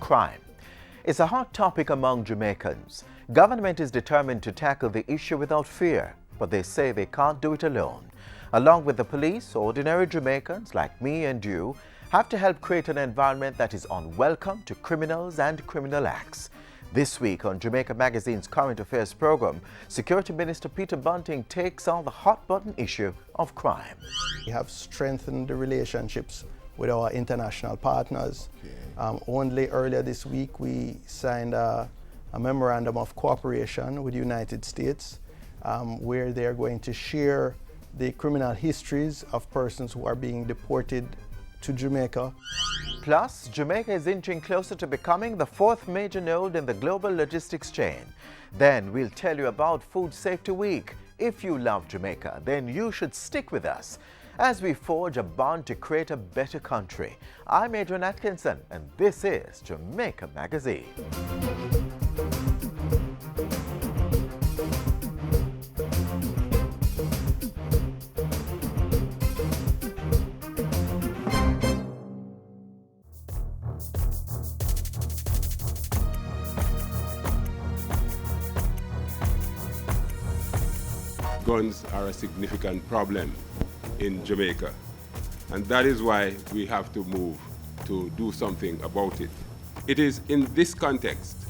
crime. It's a hot topic among Jamaicans. Government is determined to tackle the issue without fear, but they say they can't do it alone. Along with the police, ordinary Jamaicans like me and you have to help create an environment that is unwelcome to criminals and criminal acts. This week on Jamaica Magazine's Current Affairs program, Security Minister Peter Bunting takes on the hot-button issue of crime. We have strengthened the relationships with our international partners. Only earlier this week, we signed a memorandum of cooperation with the United States, where they are going to share the criminal histories of persons who are being deported to Jamaica. Plus, Jamaica is inching closer to becoming the fourth major node in the global logistics chain. Then we'll tell you about Food Safety Week. If you love Jamaica, then you should stick with us as we forge a bond to create a better country. I'm Adrian Atkinson, and this is Jamaica Magazine. Guns are a significant problem in Jamaica, and that is why we have to move to do something about it. It is in this context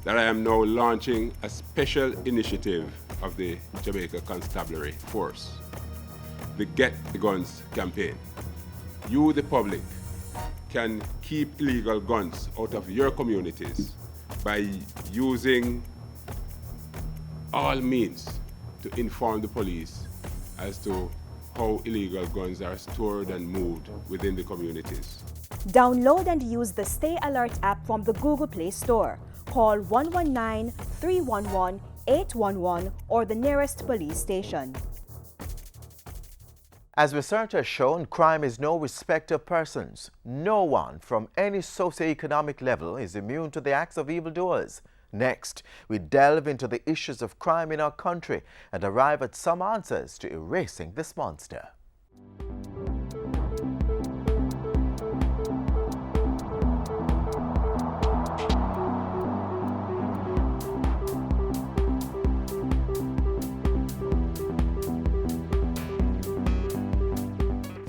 that I am now launching a special initiative of the Jamaica Constabulary Force, the Get the Guns campaign. You, the public, can keep illegal guns out of your communities by using all means to inform the police as to how illegal guns are stored and moved within the communities. Download and use the Stay Alert app from the Google Play Store. Call 119-311-811 or the nearest police station. As research has shown, crime is no respecter of persons. No one from any socioeconomic level is immune to the acts of evildoers. Next, we delve into the issues of crime in our country and arrive at some answers to erasing this monster.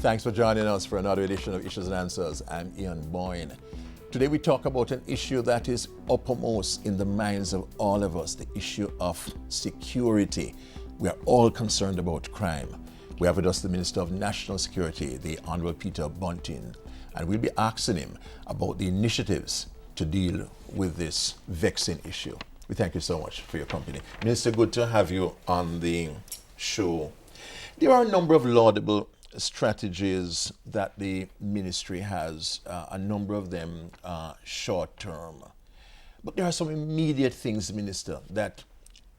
Thanks for joining us for another edition of Issues and Answers. I'm Ian Boyne. Today we talk about an issue that is uppermost in the minds of all of us, the issue of security. We are all concerned about crime. We have with us the Minister of National Security, the Honorable Peter Bunting, and we'll be asking him about the initiatives to deal with this vexing issue. We thank you so much for your company. Minister, good to have you on the show. There are a number of laudable strategies that the ministry has, a number of them short-term. But there are some immediate things, Minister, that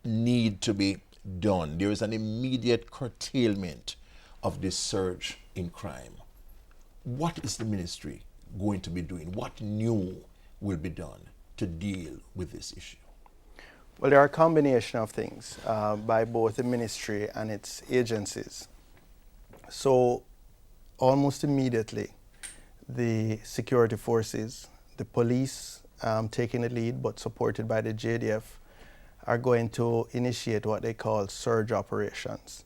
need to be done. There is an immediate curtailment of this surge in crime. What is the ministry going to be doing? What new will be done to deal with this issue? Well, there are a combination of things by both the ministry and its agencies. So almost immediately, the security forces, the police taking the lead but supported by the JDF, are going to initiate what they call surge operations.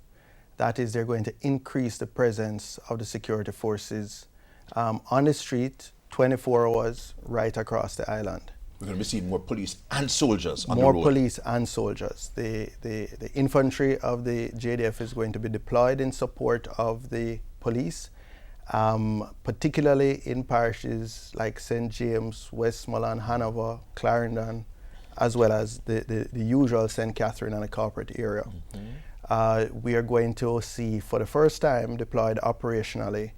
That is, they're going to increase the presence of the security forces on the street 24 hours right across the island. We're going to be seeing more police and soldiers on the road. More police and soldiers. The infantry of the JDF is going to be deployed in support of the police, particularly in parishes like St. James, Westmoreland, Hanover, Clarendon, as well as the usual St. Catherine and the corporate area. Mm-hmm. We are going to see, for the first time, deployed operationally,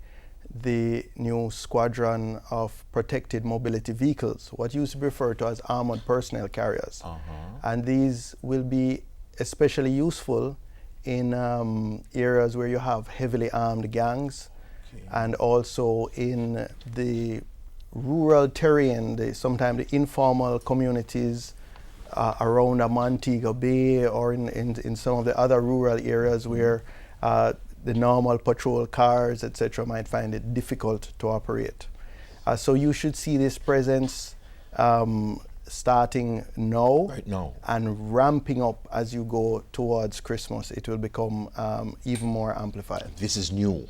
the new squadron of protected mobility vehicles, what used to be referred to as armored personnel carriers. And these will be especially useful in areas where you have heavily armed gangs, and also in the rural terrain, sometimes the informal communities around Montego Bay or in some of the other rural areas where the normal patrol cars, etc., might find it difficult to operate. So you should see this presence starting now, Right now. and ramping up as you go towards Christmas. It will become even more amplified. This is new,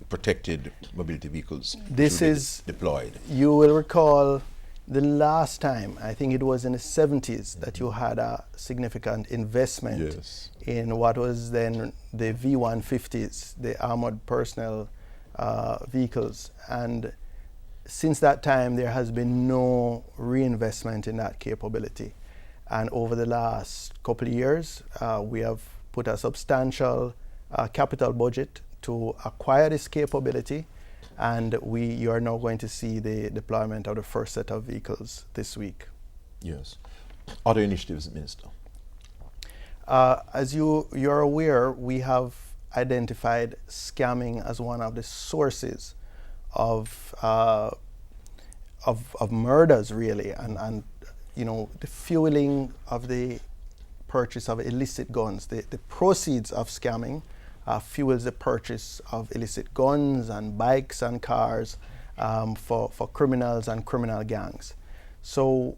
protected mobility vehicles. This will be is deployed. You will recall the last time, I think it was in the 70s, that you had a significant investment Yes. in what was then the V-150s, the armored personnel vehicles. And since that time, there has been no reinvestment in that capability. And over the last couple of years, we have put a substantial capital budget to acquire this capability. And you are now going to see the deployment of the first set of vehicles this week. Yes. Other initiatives, Minister? As you're aware, we have identified scamming as one of the sources of murders, really, and you know, the fueling of the purchase of illicit guns. The proceeds of scamming fuels the purchase of illicit guns and bikes and cars for criminals and criminal gangs. So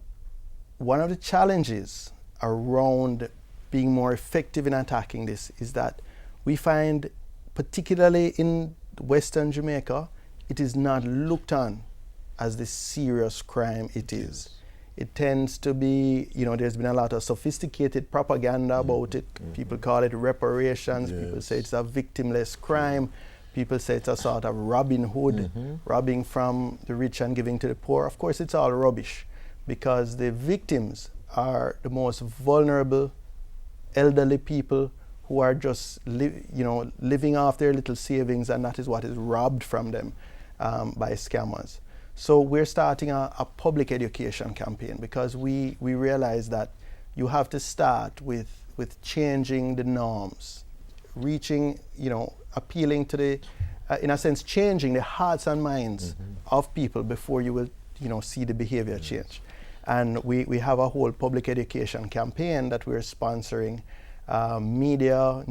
one of the challenges around being more effective in attacking this is that we find, particularly in Western Jamaica, it is not looked on as the serious crime it is. It tends to be, you know, there's been a lot of sophisticated propaganda about it. People call it reparations. Yes. People say it's a victimless crime. People say it's a sort of Robin Hood, robbing from the rich and giving to the poor. Of course, it's all rubbish, because the victims are the most vulnerable, elderly people who are just living off their little savings, and that is what is robbed from them by scammers. So we're starting a public education campaign, because we realize that you have to start with changing the norms, reaching, appealing to the, in a sense, changing the hearts and minds of people before you will, see the behavior change. And we have a whole public education campaign that we're sponsoring, media,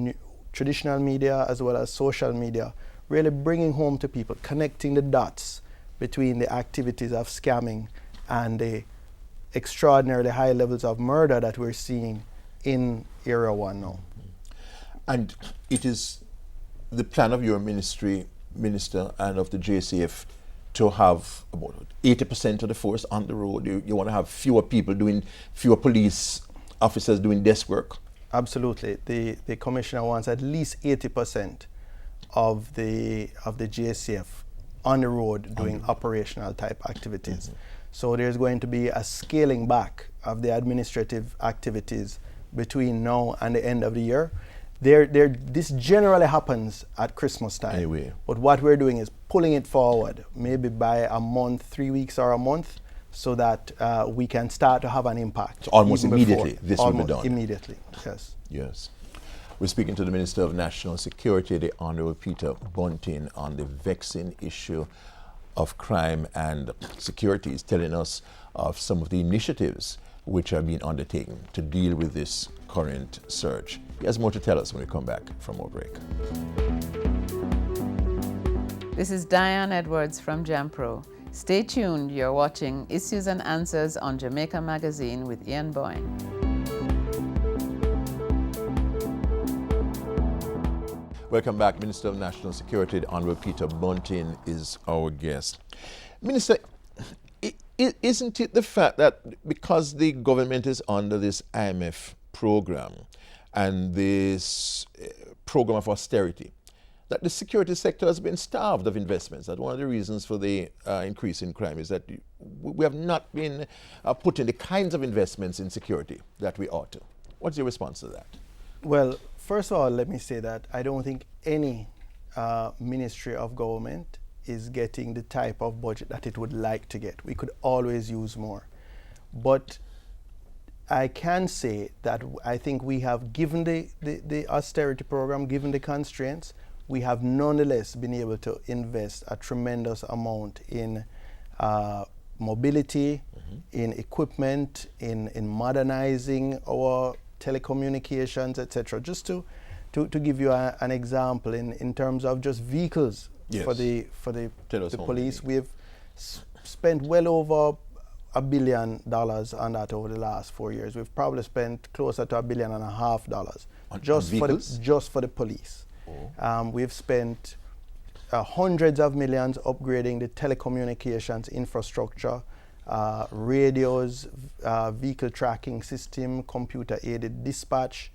traditional media, as well as social media, really bringing home to people, connecting the dots between the activities of scamming and the extraordinarily high levels of murder that we're seeing in Area 1 now. And it is the plan of your ministry, Minister, and of the JCF to have about 80% of the force on the road. You want to have fewer police officers doing desk work. Absolutely. The Commissioner wants at least 80% of the JCF on the road doing operational type activities. So there's going to be a scaling back of the administrative activities between now and the end of the year. This generally happens at Christmas time. Anyway. But what we're doing is pulling it forward, maybe by a month, 3 weeks or a month, so that we can start to have an impact. So almost even immediately, before. this will be Almost done. Immediately, yes. Yes. We're speaking to the Minister of National Security, the Honorable Peter Bunting, on the vexing issue of crime and security. He's telling us of some of the initiatives which are being undertaken to deal with this current surge. He has more to tell us when we come back from our break. This is Diane Edwards from JamPro. Stay tuned. You're watching Issues and Answers on Jamaica Magazine with Ian Boyne. Welcome back. Minister of National Security, the Honorable Peter Bunting, is our guest. Minister, isn't it the fact that because the government is under this IMF program and this program of austerity, that the security sector has been starved of investments? That one of the reasons for the increase in crime is that we have not been putting the kinds of investments in security that we ought to. What's your response to that? Well, first of all, let me say that I don't think any ministry of government is getting the type of budget that it would like to get. We could always use more. But I can say that I think we have, given the austerity program, given the constraints, we have nonetheless been able to invest a tremendous amount in mobility, in equipment, in modernizing our telecommunications, etc. Just to give you an example, in terms of just vehicles, yes, for the Tell us the how police, many. we've spent well over $1 billion on that over the last 4 years. We've probably spent closer to $1.5 billion just for the police. We've spent hundreds of millions upgrading the telecommunications infrastructure, radios, vehicle tracking system, computer-aided dispatch.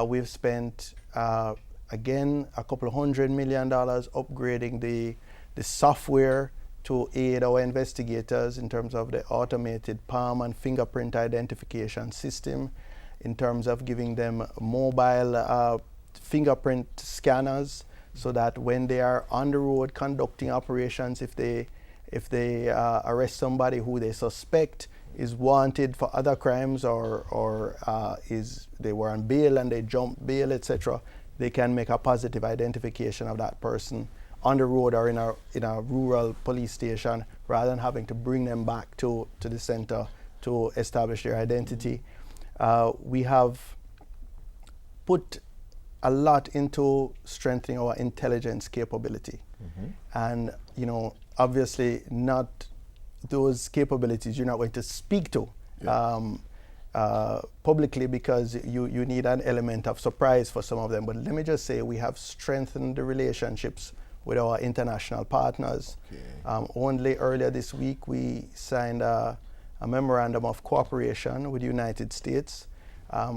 We've spent, again, a couple $100 million upgrading the software to aid our investigators in terms of the automated palm and fingerprint identification system, in terms of giving them mobile fingerprint scanners, so that when they are on the road conducting operations, if they arrest somebody who they suspect is wanted for other crimes, or they were on bail and they jumped bail, etc., they can make a positive identification of that person on the road or in a rural police station, rather than having to bring them back to the center to establish their identity. We have put a lot into strengthening our intelligence capability. And, obviously not those capabilities you're not going to speak to publicly, because you need an element of surprise for some of them. But let me just say, we have strengthened the relationships with our international partners. Only earlier this week, we signed a memorandum of cooperation with the United States,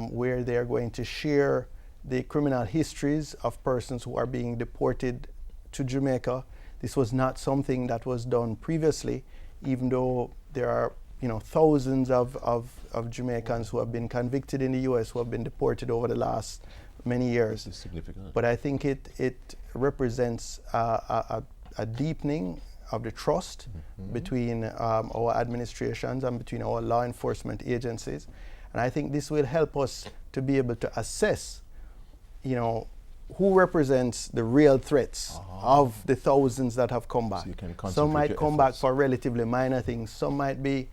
where they're going to share the criminal histories of persons who are being deported to Jamaica. This was not something that was done previously, even though there are thousands of Jamaicans who have been convicted in the U.S. who have been deported over the last many years. This is significant. But I think it represents a deepening of the trust between our administrations and between our law enforcement agencies. And I think this will help us to be able to assess, who represents the real threats of the thousands that have come back. So some might come back for relatively minor things. Some might be,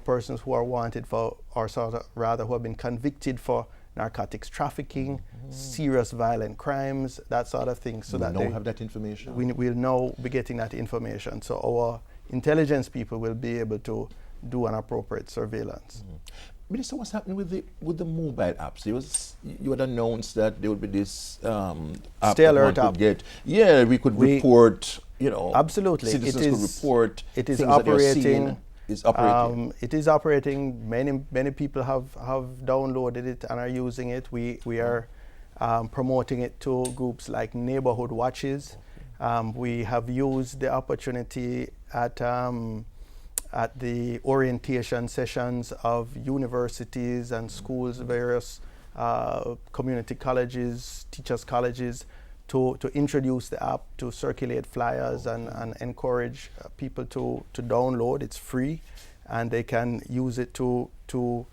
persons who are wanted for, or rather who have been convicted for narcotics trafficking, serious violent crimes, that sort of thing. So that we now have that information. We'll now be getting that information. So our intelligence people will be able to do an appropriate surveillance. Minister, what's happening with the mobile apps? You had announced that there would be this app. Stay Alert that one app. could get. Yeah, we could report. Absolutely. Citizens could report. It is things operating. That it's operating. It is operating. Many people have downloaded it and are using it. We are promoting it to groups like Neighborhood Watches. We have used the opportunity at the orientation sessions of universities and schools, various community colleges, teachers' colleges, to introduce the app, to circulate flyers and encourage people to download. It's free, and they can use it to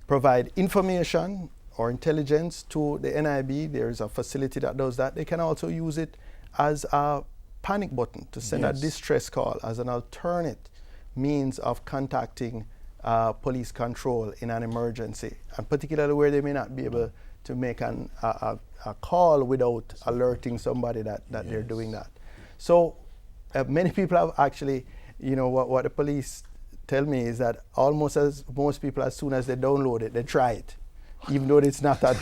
provide information or intelligence to the NIB. There's a facility that does that. They can also use it as a panic button to send a distress call, as an alternate means of contacting police control in an emergency, and particularly where they may not be able to make a call without alerting somebody that they're doing that. So many people have actually, what the police tell me is that most people, as soon as they download it, they try it, even though it's not an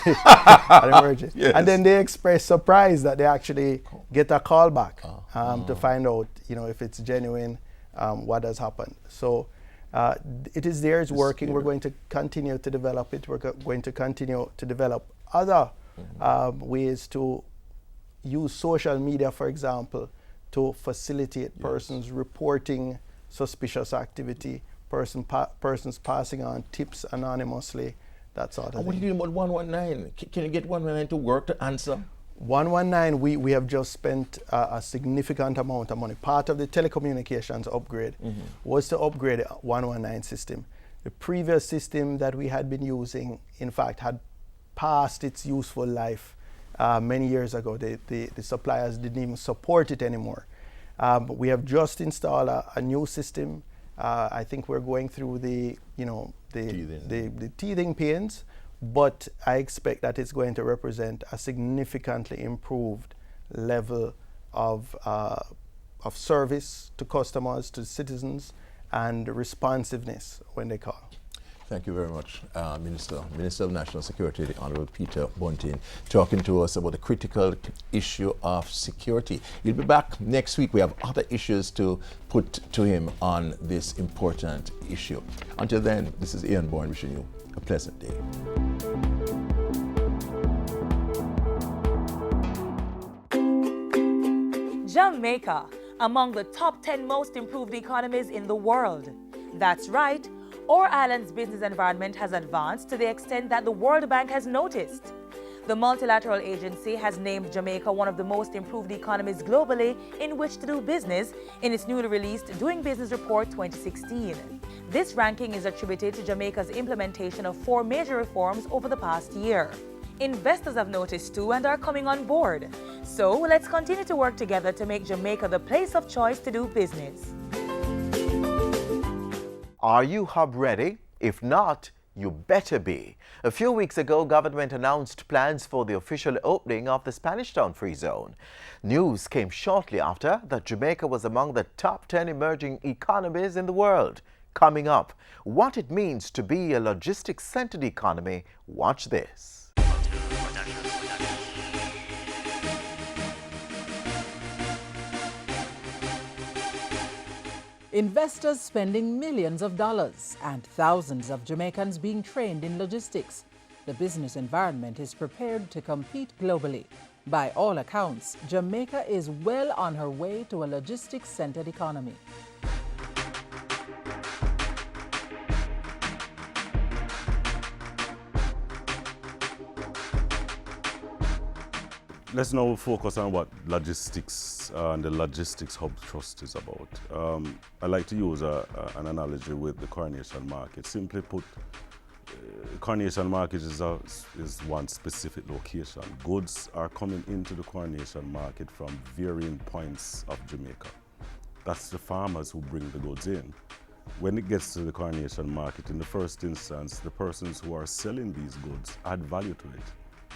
emergency. Yes. And then they express surprise that they actually get a call back to find out, if it's genuine, what has happened. So it is there, it's working. We're going to continue to develop it. We're going to continue to develop other ways to use social media, for example, to facilitate persons reporting suspicious activity, persons passing on tips anonymously, that sort of thing. What are you doing about 119? Can you get 119 to work to answer? 119, we have just spent a significant amount of money. Part of the telecommunications upgrade was to upgrade the 119 system. The previous system that we had been using, in fact, had passed its useful life many years ago. The suppliers didn't even support it anymore. We have just installed a new system. I think we're going through the teething pains, but I expect that it's going to represent a significantly improved level of service to customers, to citizens, and responsiveness when they call. Thank you very much, Minister of National Security, the Honorable Peter Bunting, talking to us about the critical issue of security. He'll be back next week. We have other issues to put to him on this important issue. Until then, this is Ian Boyne wishing you a pleasant day. Jamaica, among the top 10 most improved economies in the world. That's right. Our island's business environment has advanced to the extent that the World Bank has noticed. The multilateral agency has named Jamaica one of the most improved economies globally in which to do business in its newly released Doing Business Report 2016. This ranking is attributed to Jamaica's implementation of 4 major reforms over the past year. Investors have noticed too and are coming on board. So let's continue to work together to make Jamaica the place of choice to do business. Are you hub ready? If not, you better be. A few weeks ago, government announced plans for the official opening of the Spanish Town Free Zone. News came shortly after that Jamaica was among the top 10 emerging economies in the world. Coming up, what it means to be a logistics-centered economy. Watch this. Investors spending millions of dollars and thousands of Jamaicans being trained in logistics. The business environment is prepared to compete globally. By all accounts, Jamaica is well on her way to a logistics-centered economy. Let's now focus on what logistics and the Logistics Hub Trust is about. I like to use an analogy with the Coronation Market. Simply put, Coronation Market is one specific location. Goods are coming into the Coronation Market from varying points of Jamaica. That's the farmers who bring the goods in. When it gets to the Coronation Market, in the first instance, the persons who are selling these goods add value to it.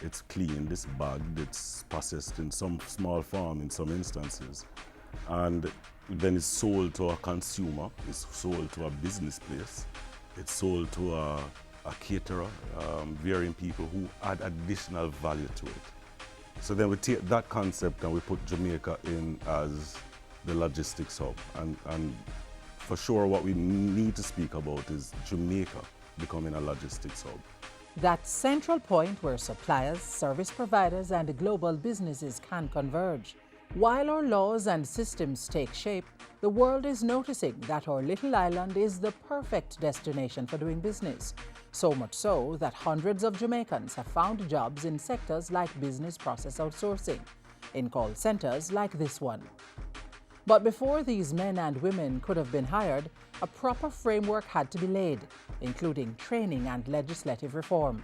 It's cleaned, it's bagged, it's processed in some small form in some instances. And then it's sold to a consumer, it's sold to a business place, it's sold to a caterer, varying people who add additional value to it. So then we take that concept and we put Jamaica in as the logistics hub. And for sure what we need to speak about is Jamaica becoming a logistics hub. That central point where suppliers, service providers, and global businesses can converge. While our laws and systems take shape, the world is noticing that our little island is the perfect destination for doing business. So much so that hundreds of Jamaicans have found jobs in sectors like business process outsourcing, in call centers like this one. But before these men and women could have been hired, a proper framework had to be laid, including training and legislative reform.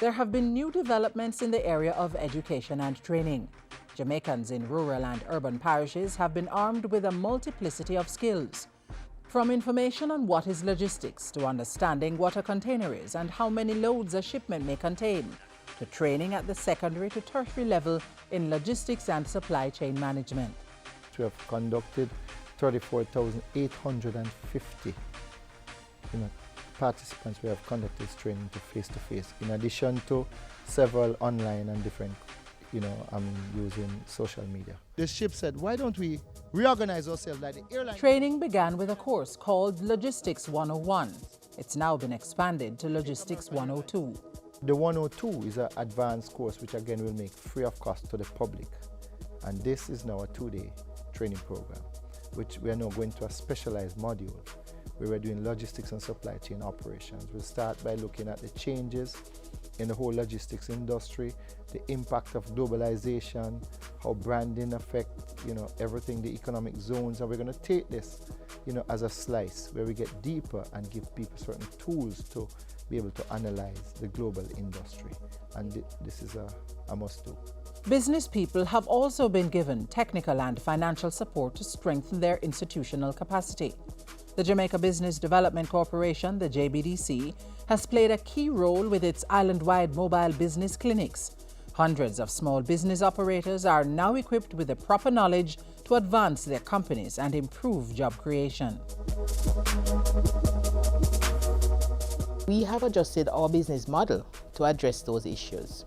There have been new developments in the area of education and training. Jamaicans in rural and urban parishes have been armed with a multiplicity of skills. From information on what is logistics to understanding what a container is and how many loads a shipment may contain, to training at the secondary to tertiary level in logistics and supply chain management. We have conducted 34,850 participants. We have conducted this training to face-to-face, in addition to several online and different, using social media. The ship said, why don't we reorganize ourselves like the airline? Training began with a course called Logistics 101. It's now been expanded to Logistics 102. The 102 is an advanced course which again will make free of cost to the public. And this is now a 2-day training program, which we are now going to a specialized module where we're doing logistics and supply chain operations. We'll start by looking at the changes in the whole logistics industry, the impact of globalization, how branding affects, everything, the economic zones, and we're going to take this, as a slice where we get deeper and give people certain tools to be able to analyze the global industry. And this is a must-do. Business people have also been given technical and financial support to strengthen their institutional capacity. The Jamaica Business Development Corporation, the JBDC, has played a key role with its island-wide mobile business clinics. Hundreds of small business operators are now equipped with the proper knowledge to advance their companies and improve job creation. We have adjusted our business model to address those issues.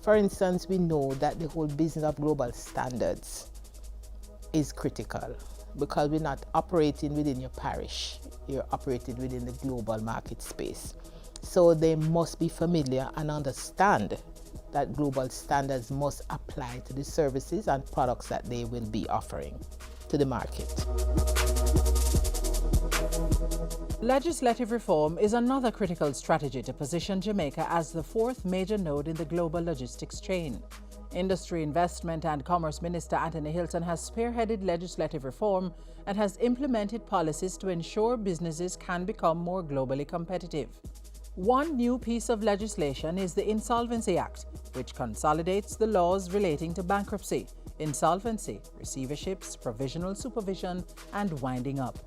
For instance, we know that the whole business of global standards is critical because we're not operating within your parish, you're operating within the global market space. So they must be familiar and understand that global standards must apply to the services and products that they will be offering to the market. Legislative reform is another critical strategy to position Jamaica as the fourth major node in the global logistics chain. Industry, Investment and Commerce Minister Anthony Hilton has spearheaded legislative reform and has implemented policies to ensure businesses can become more globally competitive. One new piece of legislation is the Insolvency Act, which consolidates the laws relating to bankruptcy, insolvency, receiverships, provisional supervision, and winding up.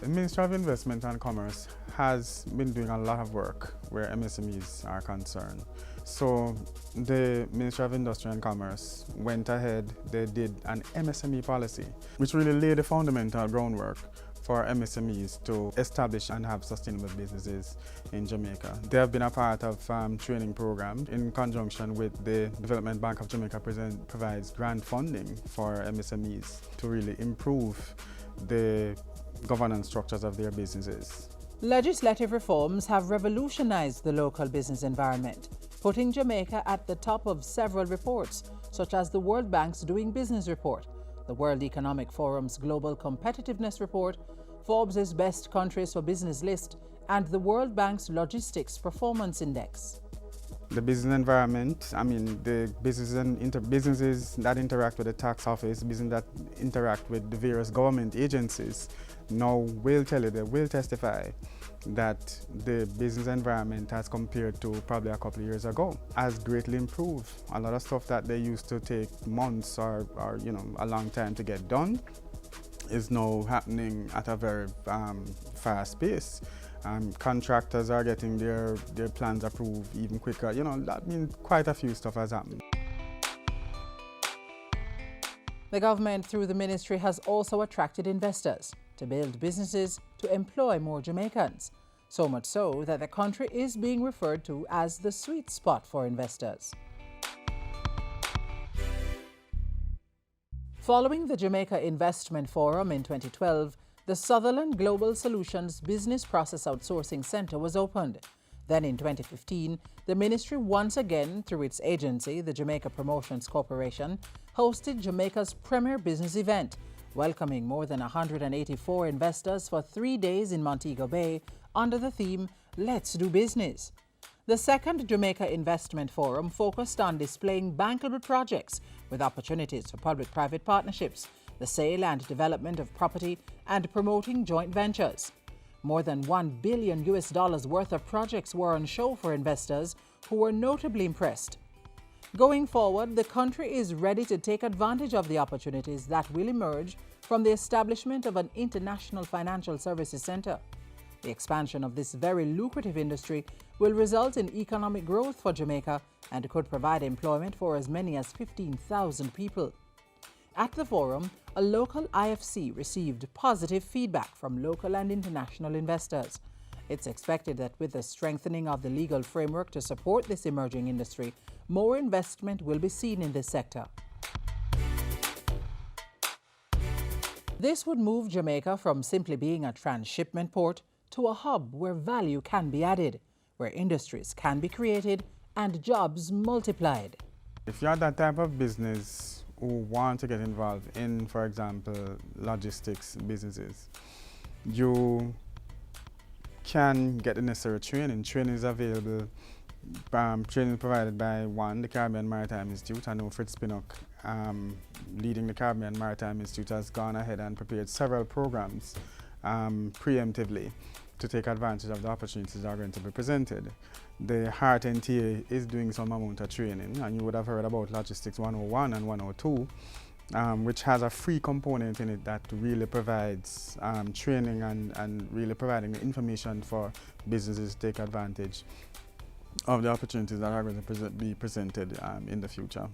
The Ministry of Investment and Commerce has been doing a lot of work where MSMEs are concerned. So the Ministry of Industry and Commerce went ahead, they did an MSME policy, which really laid the fundamental groundwork for MSMEs to establish and have sustainable businesses in Jamaica. They have been a part of training programs in conjunction with the Development Bank of Jamaica provides grant funding for MSMEs to really improve the governance structures of their businesses. Legislative reforms have revolutionized the local business environment, putting Jamaica at the top of several reports, such as the World Bank's Doing Business Report, the World Economic Forum's Global Competitiveness Report, Forbes' Best Countries for Business list, and the World Bank's Logistics Performance Index. The business environment, the businesses that interact with the tax office, businesses that interact with the various government agencies, now will tell you, they will testify that the business environment as compared to probably a couple of years ago has greatly improved. A lot of stuff that they used to take months or a long time to get done is now happening at a very fast pace. Contractors are getting their plans approved even quicker. That means quite a few stuff has happened. The government, through the ministry, has also attracted investors to build businesses to employ more Jamaicans. So much so that the country is being referred to as the sweet spot for investors. Following the Jamaica Investment Forum in 2012, the Sutherland Global Solutions Business Process Outsourcing Center was opened. Then in 2015, the ministry once again, through its agency, the Jamaica Promotions Corporation, hosted Jamaica's premier business event, welcoming more than 184 investors for 3 days in Montego Bay under the theme, Let's Do Business. The second Jamaica Investment Forum focused on displaying bankable projects with opportunities for public-private partnerships, the sale and development of property, and promoting joint ventures. More than $1 billion worth of projects were on show for investors who were notably impressed. Going forward, the country is ready to take advantage of the opportunities that will emerge from the establishment of an international financial services center. The expansion of this very lucrative industry will result in economic growth for Jamaica and could provide employment for as many as 15,000 people. At the forum, a local IFC received positive feedback from local and international investors. It's expected that with the strengthening of the legal framework to support this emerging industry, more investment will be seen in this sector. This would move Jamaica from simply being a transshipment port to a hub where value can be added, where industries can be created and jobs multiplied. If you're that type of business who want to get involved in, for example, logistics businesses, you can get the necessary training. Training is available. Training provided by the Caribbean Maritime Institute. I know Fritz Pinnock, leading the Caribbean Maritime Institute, has gone ahead and prepared several programs preemptively to take advantage of the opportunities that are going to be presented. The Heart NTA is doing some amount of training, and you would have heard about Logistics 101 and 102, which has a free component in it that really provides training and really providing the information for businesses to take advantage. of the opportunities that are going to be presented in the future.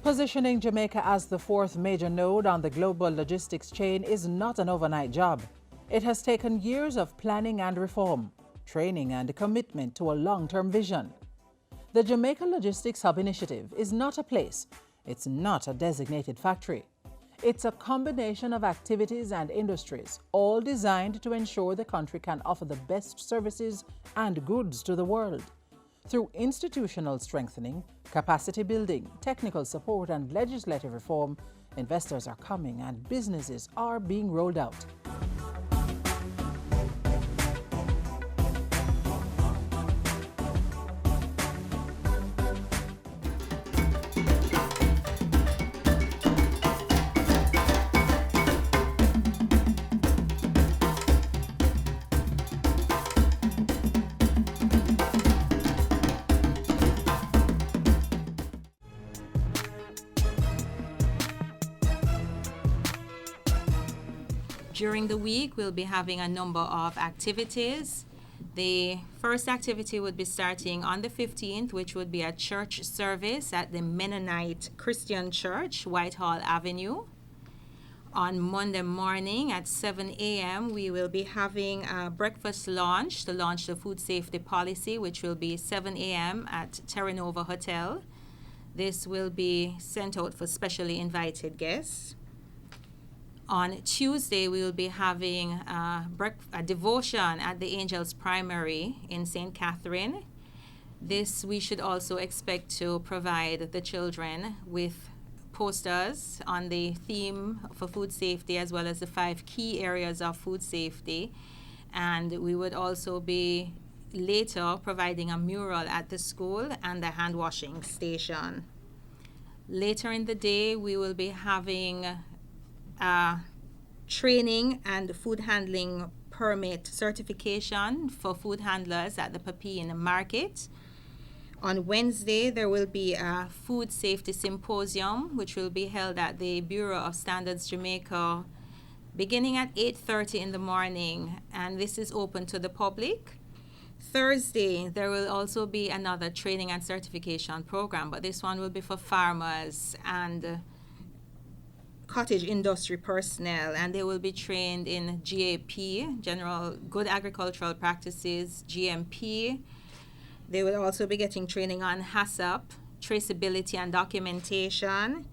Positioning Jamaica as the fourth major node on the global logistics chain is not an overnight job. It has taken years of planning and reform, training and commitment to a long-term vision. The Jamaica Logistics Hub Initiative is not a place, it's not a designated factory. It's a combination of activities and industries, all designed to ensure the country can offer the best services and goods to the world. Through institutional strengthening, capacity building, technical support, and legislative reform, investors are coming and businesses are being rolled out. During the week, we'll be having a number of activities. The first activity would be starting on the 15th, which would be a church service at the Mennonite Christian Church, Whitehall Avenue. On Monday morning at 7 a.m., we will be having a breakfast launch to launch the food safety policy, which will be 7 a.m. at Terra Nova Hotel. This will be sent out for specially invited guests. On Tuesday, we will be having a devotion at the Angels Primary in St. Catherine. This we should also expect to provide the children with posters on the theme for food safety as well as the 5 key areas of food safety. And we would also be later providing a mural at the school and the hand washing station. Later in the day, we will be having training and food handling permit certification for food handlers at the Papine Market. On Wednesday, there will be a food safety symposium, which will be held at the Bureau of Standards Jamaica, beginning at 8:30 in the morning, and this is open to the public. Thursday, there will also be another training and certification program, but this one will be for farmers and cottage industry personnel, and they will be trained in GAP, General Good Agricultural Practices, GMP. They will also be getting training on HACCP, traceability and documentation,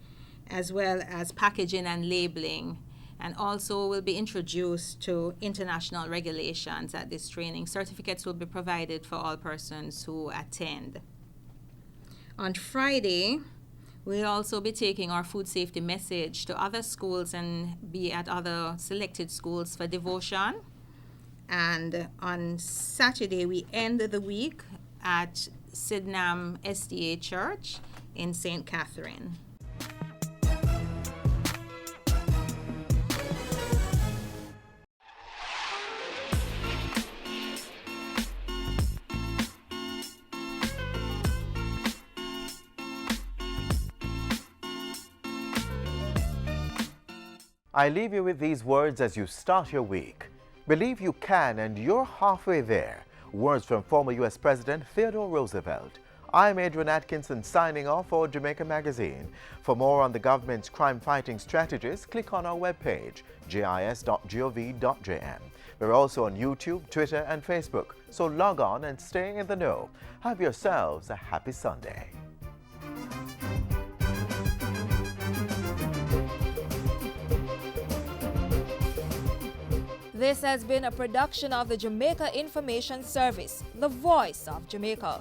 as well as packaging and labeling, and also will be introduced to international regulations at this training. Certificates will be provided for all persons who attend. On Friday, we'll also be taking our food safety message to other schools and be at other selected schools for devotion. And on Saturday, we end the week at Sydenham SDA Church in St. Catherine. I leave you with these words as you start your week. Believe you can and you're halfway there. Words from former U.S. President Theodore Roosevelt. I'm Adrian Atkinson signing off for Jamaica Magazine. For more on the government's crime-fighting strategies, click on our webpage, gis.gov.jm. We're also on YouTube, Twitter, and Facebook, so log on and stay in the know. Have yourselves a happy Sunday. This has been a production of the Jamaica Information Service, the voice of Jamaica.